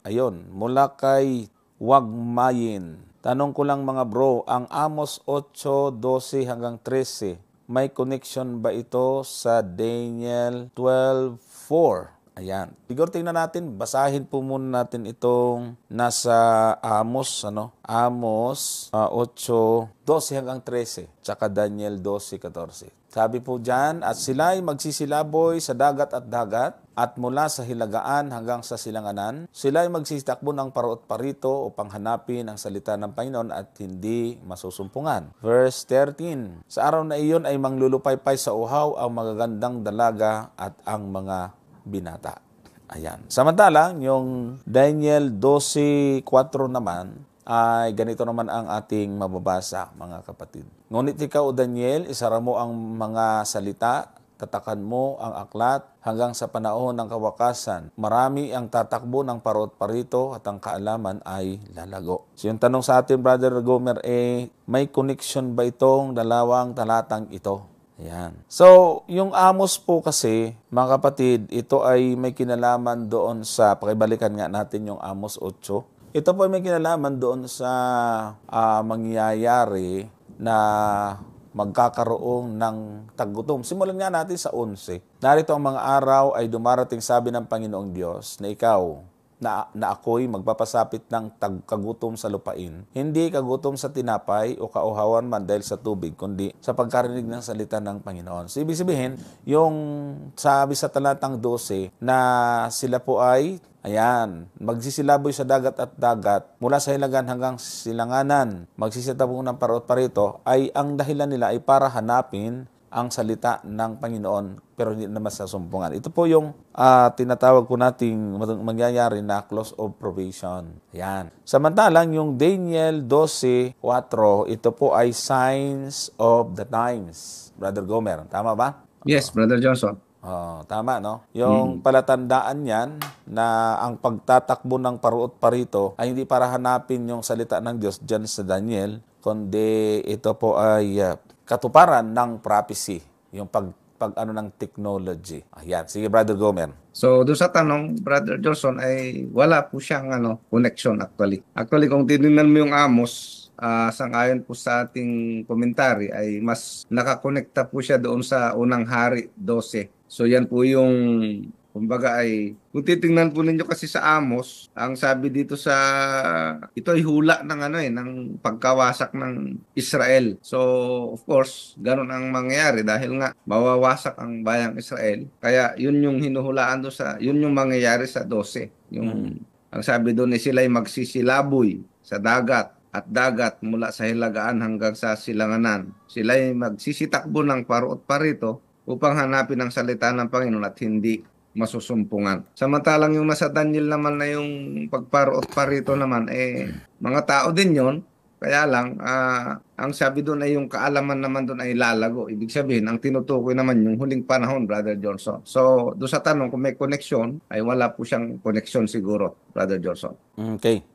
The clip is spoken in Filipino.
Ayun, mula kay Wagmayin. Tanong ko lang mga bro, ang Amos 8:12 hanggang 13, may connection ba ito sa Daniel 12:4? Ayan. Siguro tingnan natin, basahin po muna natin itong nasa Amos, Amos 8:12 hanggang 13, tsaka Daniel 12:14. Sabi po dyan, at sila'y magsisilaboy sa dagat at mula sa hilagaan hanggang sa silanganan. Sila'y magsitakbo ng paraot parito upang hanapin ang salita ng Panginoon at hindi masusumpungan. Verse 13, sa araw na iyon ay manglulupaypay sa uhaw ang magagandang dalaga at ang mga binata. Ayan. Samantalang, yung Daniel 12:4 naman, ay ganito naman ang ating mababasa, mga kapatid. Ngunit ikaw, O Daniel, isara mo ang mga salita, tatakan mo ang aklat hanggang sa panahon ng kawakasan. Marami ang tatakbo ng parot parito at ang kaalaman ay lalago. So yung tanong sa atin, Brother Gomer, may connection ba itong dalawang talatang ito? Ayan. So, yung Amos po kasi, mga kapatid, ito ay may kinalaman doon sa, pakibalikan nga natin yung Amos 8. Ito po ay may kinalaman doon sa mangyayari na magkakaroon ng taggutom. Simulan nga natin sa 11. Narito ang mga araw ay dumarating, sabi ng Panginoong Diyos, na ikaw, na ako'y magpapasapit ng kagutom sa lupain. Hindi kagutom sa tinapay o kauhawan man dahil sa tubig, kundi sa pagkarinig ng salita ng Panginoon. So, ibig sabihin, yung sabi sa talatang 12 na sila po ay, ayan, magsisilaboy sa dagat at dagat, mula sa hilagan hanggang silanganan, magsisitabong ng paraot parito, ay ang dahilan nila ay para hanapin ang salita ng Panginoon pero hindi naman sa sumpungan. Ito po yung tinatawag po nating mangyayari na close of probation. Yan. Samantalang yung Daniel 12:4, ito po ay signs of the times. Brother Gomer, tama ba? Yes, Brother Johnson. Tama, no? Yung palatandaan yan na ang pagtatakbo ng paruot parito ay hindi para hanapin yung salita ng Diyos dyan sa Daniel, kundi ito po ay katuparan ng prophecy, yung pag ng technology. Ayan. Sige, Brother Gomer. So, doon sa tanong, Brother Johnson, ay wala po siyang connection actually. Actually, kung tinignan mo yung Amos, sangayon po sa ating komentary, ay mas nakakonekta po siya doon sa unang hari 12. So, yan po yung kumbaga ay, kung titingnan po ninyo kasi sa Amos, ang sabi dito ito ay hula ng ng pagkawasak ng Israel. So, of course, ganun ang mangyayari dahil nga mawawasak ang bayang Israel. Kaya yun yung hinuhulaan doon yun yung mangyayari sa 12. Ang sabi doon ay sila ay magsisilaboy sa dagat at dagat mula sa hilagaan hanggang sa silanganan. Sila ay magsisitakbo ng paraot parito upang hanapin ang salita ng Panginoon at hindi masusumpungan. Samantalang yung nasa Daniel naman na yung pagparoot parito naman, mga tao din yon. Kaya lang, ang sabi doon ay yung kaalaman naman doon ay lalago. Ibig sabihin, ang tinutukoy naman yung huling panahon, Brother Johnson. So, doon sa tanong kung may connection, ay wala po siyang connection siguro, Brother Johnson. Okay.